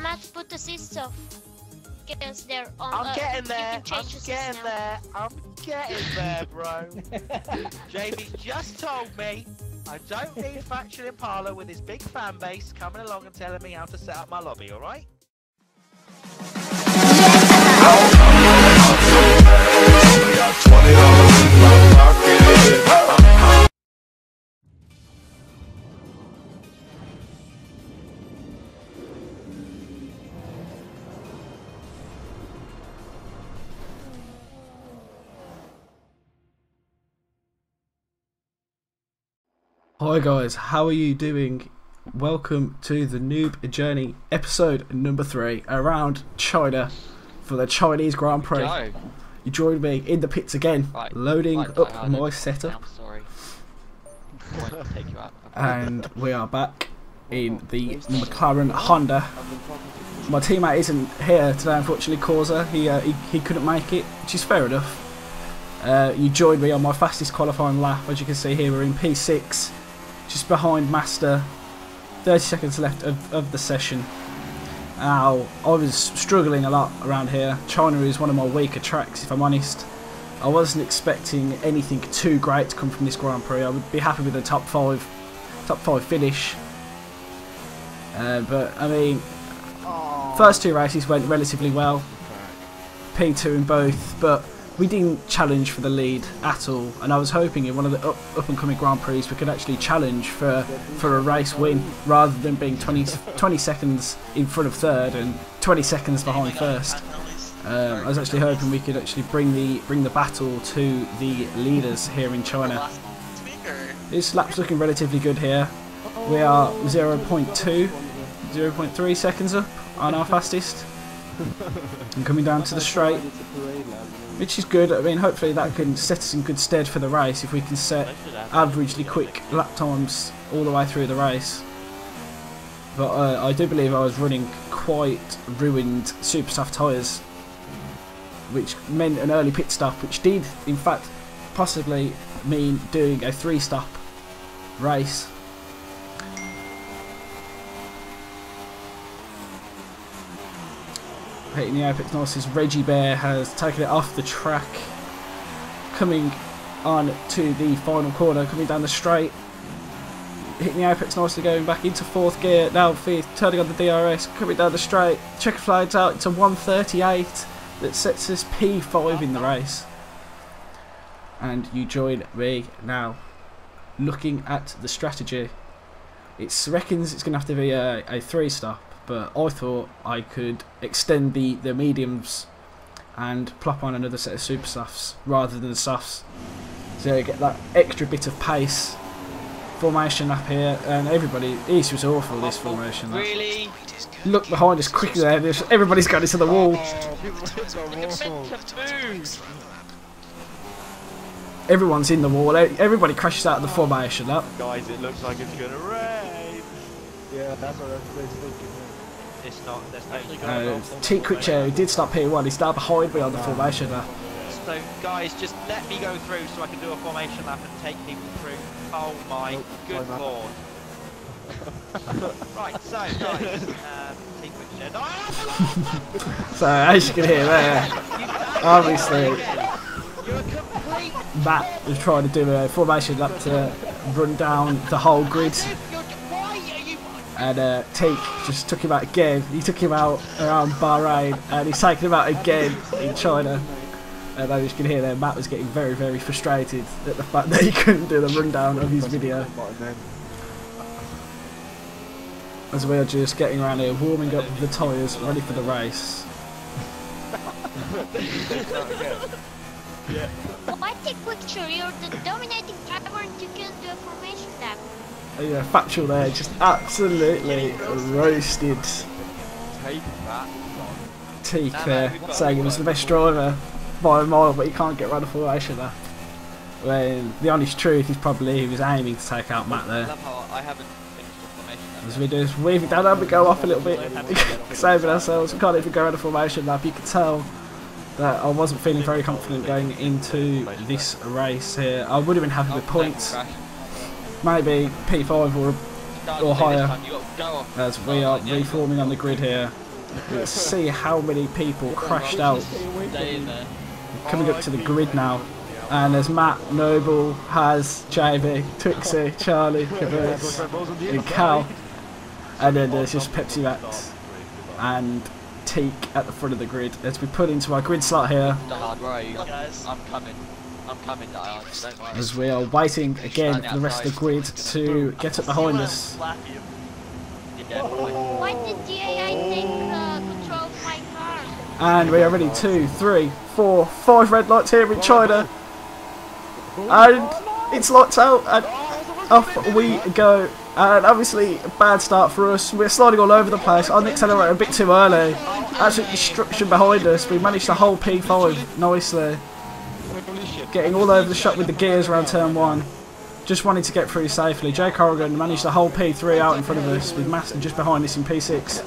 Matt, put assists off. Because they're on. I'm getting there. I'm getting there, bro. Jamie's just told me I don't need Faction Impala with his big fan base coming along and telling me how to set up my lobby. All right? Hi guys, how are you doing? Welcome to the Noob Journey episode number 3 around China for the Chinese Grand Prix. Go. You joined me in the pits again, loading up my setup. I'm sorry. Take you out. And we are back in the McLaren Honda. My teammate isn't here today, unfortunately, Causa. He couldn't make it, which is fair enough. You joined me on my fastest qualifying lap. As you can see here, we're in P6. Just behind Master, 30 seconds left of the session. Now, I was struggling a lot around here. China is one of my weaker tracks, if I'm honest. I wasn't expecting anything too great to come from this Grand Prix. I would be happy with a top five finish. But I mean, first two races went relatively well. P2 in both, but we didn't challenge for the lead at all, and I was hoping in one of the up and coming Grand Prix we could actually challenge for a race win rather than being 20 seconds in front of third and 20 seconds behind first. I was actually hoping we could actually bring the battle to the leaders here in China. This lap's looking relatively good here. We are 0.3 seconds up on our fastest and coming down to the straight, which is good. I mean, hopefully that can set us in good stead for the race if we can set averagely quick lap times all the way through the race. But I do believe I was running quite ruined super soft tyres, which meant an early pit stop, which did in fact possibly mean doing a 3-stop race. Hitting the apex nice as Reggie Bear has taken it off the track, coming on to the final corner, coming down the straight, hitting the apex nicely, going back into 4th gear, now 5th, turning on the DRS, coming down the straight, checker flags out, it's a 1:38 that sets us P5 in the race. And you join me now, looking at the strategy. It reckons it's going to have to be a 3-stop. But I thought I could extend the mediums and plop on another set of super softs rather than the softs, so you get that extra bit of pace. Formation up here, and everybody, this was awful, this formation. Really? Look behind us quickly there, everybody's going into the wall. Everyone's in the wall, everybody crashes out of the formation up. Guys, it looks like it's going to rain. Yeah, that's what I was thinking. It's not. There's no. T Quickchair, who did stop P1, he's now behind me on the formation now. So, guys, just let me go through so I can do a formation lap and take people through. Oh my good lord. Right, so, guys, T Quickchair. So, as you can hear there, obviously, Matt was trying to do a formation lap to run down the whole grid. And Teak just took him out again. He took him out around Bahrain, and he's taken him out again in China. And as you can hear there, Matt was getting very, very frustrated at the fact that he couldn't do the rundown of his video. As we are just getting around here, warming up the tyres, ready for the race. Why take picture? You're the dominating driver and you can't do a formation lap. Yeah, factual there, just absolutely roasted. Teak there, saying he was the best driver by a mile, but he can't get around the formation there. When the honest truth is probably he was aiming to take out Matt there. I haven't finished the formation. As we just weave it down and we go off a little bit, saving ourselves. We can't even go around the formation lap. You can tell that I wasn't feeling very confident going into this race here. I would have been happy with points. Maybe P5 or higher, as we are reforming on the grid here. Let's see how many people crashed out. Stay in there. Coming up to the grid now. And there's Matt, Noble, Haz, JB, Twixie, Charlie, Caboose, and Cal. And then there's just Pepsi Max and Teak at the front of the grid as we put into our grid slot here. Diard, where are you guys? I'm coming. I'm coming, Diard. Don't worry. As we are waiting again for the rest of the grid to get up behind us. Yeah, Why did GAI take control of my car? And we are ready, 2, 3, 4, 5 red lights here in China. And it's lights out and off we go. And obviously a bad start for us. We're sliding all over the place on the accelerator a bit too early. Absolute destruction behind us. We managed to hold P5 nicely. Getting all over the shop with the gears around turn 1. Just wanted to get through safely. Jay Corrigan managed to hold P3 out in front of us with Master just behind us in P6.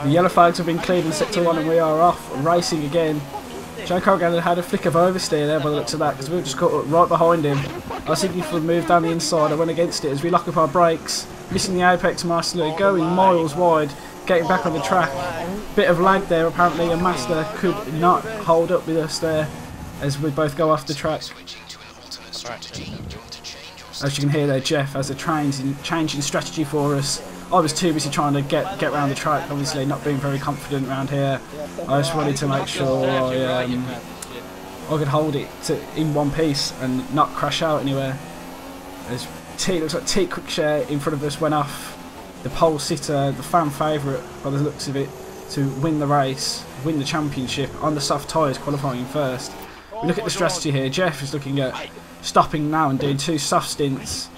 The yellow flags have been cleared in sector 1 and we are off racing again. Jay Corrigan had a flick of oversteer there by the looks of that because we were just caught right behind him. I was thinking if we moved down the inside, I went against it as we lock up our brakes, missing the apex masterly, going miles wide, getting back on the track. Bit of lag there apparently, and Master could not hold up with us there as we both go off the track. As you can hear there, Jeff has a changing strategy for us. I was too busy trying to get around the track, obviously not being very confident around here. I just wanted to make sure I could hold it in one piece and not crash out anywhere. As looks like T Quickshare in front of us went off. The pole sitter, the fan favourite by the looks of it, to win the race, win the championship on the soft tyres, qualifying first. We look at the strategy here. Jeff is looking at stopping now and doing 2 soft stints.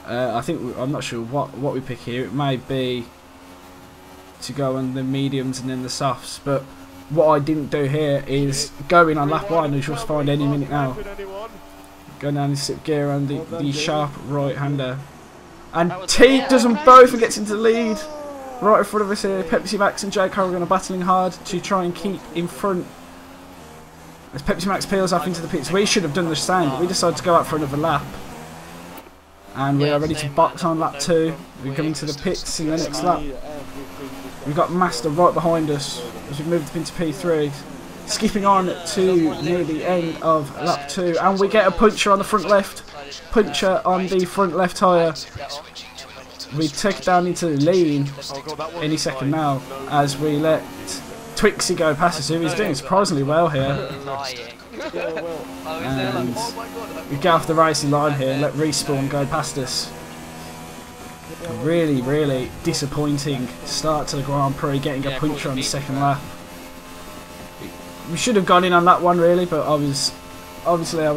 I think I'm not sure what we pick here. It may be to go on the mediums and then the softs, but what I didn't do here is go in on lap 1, as you'll find any minute now. Go down the sip gear on the sharp right hander, and T does them both and gets into the lead. Right in front of us here, Pepsi Max and Jay Corrigan are battling hard to try and keep in front. As Pepsi Max peels off into the pits, we should have done the same, but we decided to go out for another lap. And we are ready to box on lap 2. We're coming to the pits in the next lap. We've got Master right behind us as we moved up into P3. Skipping on to near the end of lap 2. And we get a puncture on the front left. Puncture on the front left tyre. We take it down into the lean any second now as we let Twixie go past us, who is doing surprisingly well here. And we get off the racing line here and let Respawn go past us. A really disappointing start to the Grand Prix, getting a puncture on the second lap. We should have gone in on that one really, but I was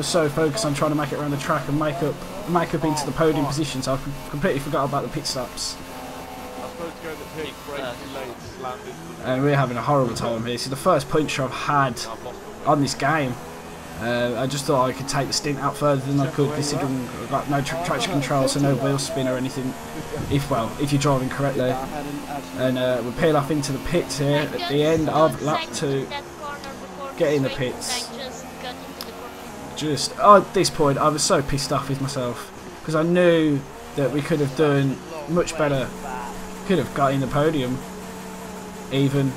so focused on trying to make it around the track and make up into the podium position, so I completely forgot about the pit stops. And we're having a horrible time here. This is the first puncture I've had on this game. I just thought I could take the stint out further than I could, considering I've got no traction control, so no wheel spin or anything, if you're driving correctly. And we peel off into the pits here at the end of lap 2. Get in the pits. Just at this point I was so pissed off with myself because I knew that we could have done much better, could have got in the podium even,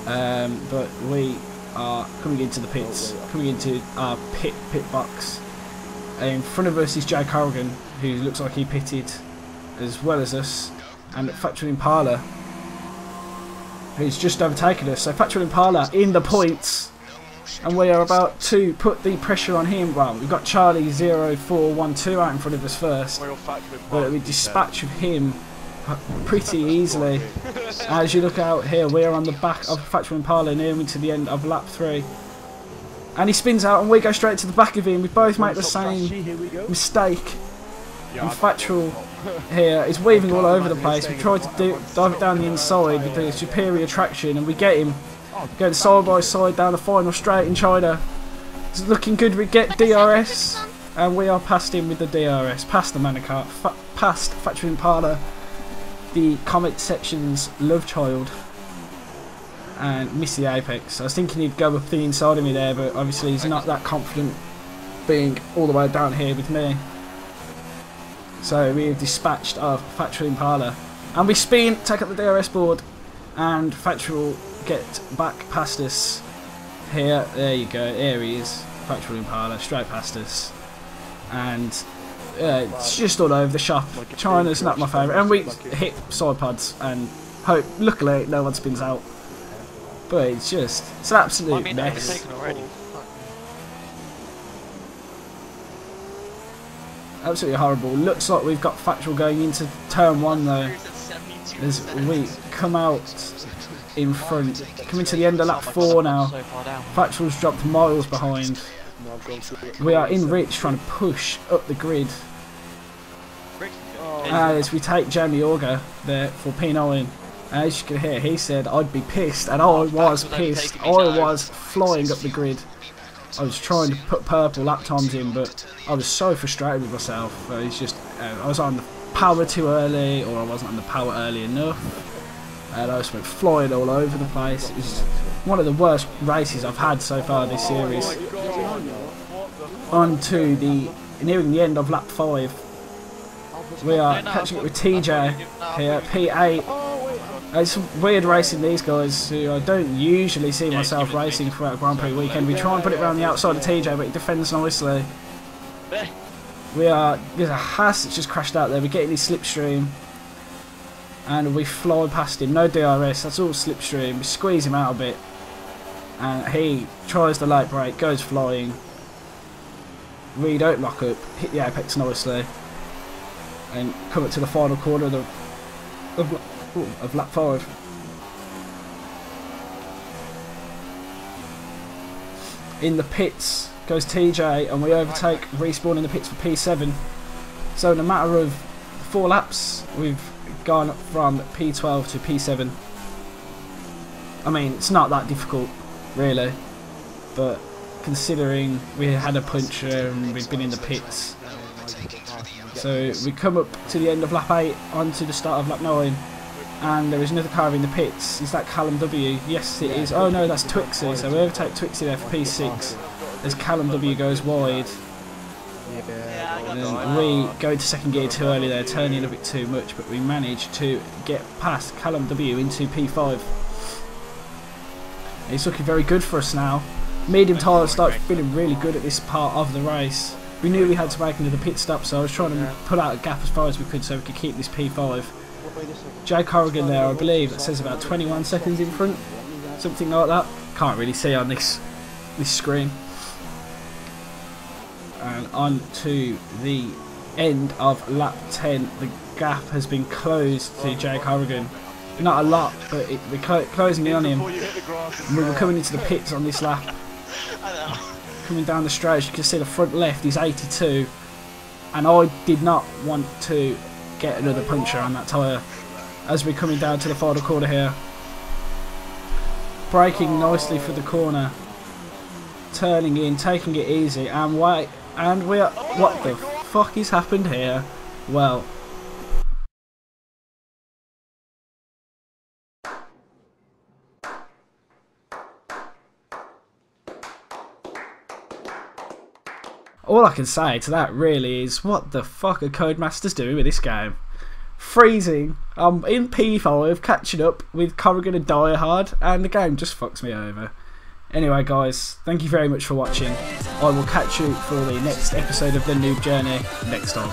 but we are coming into the pits, coming into our pit box. In front of us is Jay Corrigan, who looks like he pitted as well as us, and Factory Impala, who's just overtaken us. So Factory Impala in the points, and we are about to put the pressure on him. Well, we've got Charlie 0412 out in front of us first, but we dispatch him pretty easily. As you look out here, we are on the back of Factory Impala nearing to the end of lap 3, and he spins out and we go straight to the back of him. We both make the same mistake, and Factual here is weaving all over the place. We try to dive it down the inside with the superior traction, and we get him going side by side down the final straight in China. It's looking good. We get DRS, and we are past him with the DRS, past the Manicart, past Factory Impala, the comment section's love child, and miss the apex. I was thinking he'd go up the inside of me there, but obviously he's not that confident being all the way down here with me. So we have dispatched our Factory Impala And we spin, take up the DRS board, and Factual get back past us here. There you go, there he is. Factual Impala, straight past us. And it's just all over the shop. China's not my favourite. And we hit side pods, and luckily no one spins out. But it's an absolute mess. Absolutely horrible. Looks like we've got Factual going into turn 1 though. As we come out in front, coming to the end of lap 4 now. Factual's dropped miles behind. We are in Rich trying to push up the grid. As we take Jamie Orga there for P9. As you can hear, he said I'd be pissed, and I was pissed. I was flying up the grid. I was trying to put purple lap times in, but I was so frustrated with myself. It's just I was on the power too early, or I wasn't on the power early enough, and I just went flying all over the place. It's one of the worst races I've had so far this series. On to nearing the end of lap 5. We are catching up with TJ here, P8. It's weird racing these guys who I don't usually see myself racing throughout Grand Prix weekend. We try and put it around the outside of TJ, but he defends nicely. There's a Haas that's just crashed out there. We're getting his slipstream, and we fly past him. No DRS, that's all slipstream. We squeeze him out a bit, and he tries the late brake, goes flying. We don't lock up, hit the apex nicely, and come up to the final corner of lap 5. In the pits goes TJ, and we overtake Respawn in the pits for P7. So in a matter of 4 laps, we've gone from P12 to P7. I mean, it's not that difficult, really, but considering we had a puncture and we've been in the pits. So we come up to the end of lap 8, onto the start of lap 9. And there is another car in the pits. Is that Callum W? Yes, it is. Oh no, that's Twixie. So we overtake Twixie there for P6 as Callum W goes wide. And we go into second gear too early there, turning a bit too much, but we manage to get past Callum W into P5. It's looking very good for us now. Medium tyre starts feeling really good at this part of the race. We knew we had to make another pit stop, so I was trying to pull out a gap as far as we could so we could keep this P5. Jay Corrigan there, I believe, that says about 21 seconds in front, something like that. Can't really see on this screen. And on to the end of lap 10, the gap has been closed to Jay Corrigan. Not a lot, but we're closing in on him. And we were coming into the pits on this lap. Coming down the straight, as you can see the front left is 82, and I did not want to get another puncture on that tyre as we're coming down to the final corner here. Braking nicely for the corner, turning in, taking it easy, and we are, what the fuck has happened here? Well, all I can say to that really is, what the fuck are Codemasters doing with this game? Freezing, I'm in P5, catching up with Corrigan and Die Hard, and the game just fucks me over. Anyway guys, thank you very much for watching. I will catch you for the next episode of the Noob Journey next time.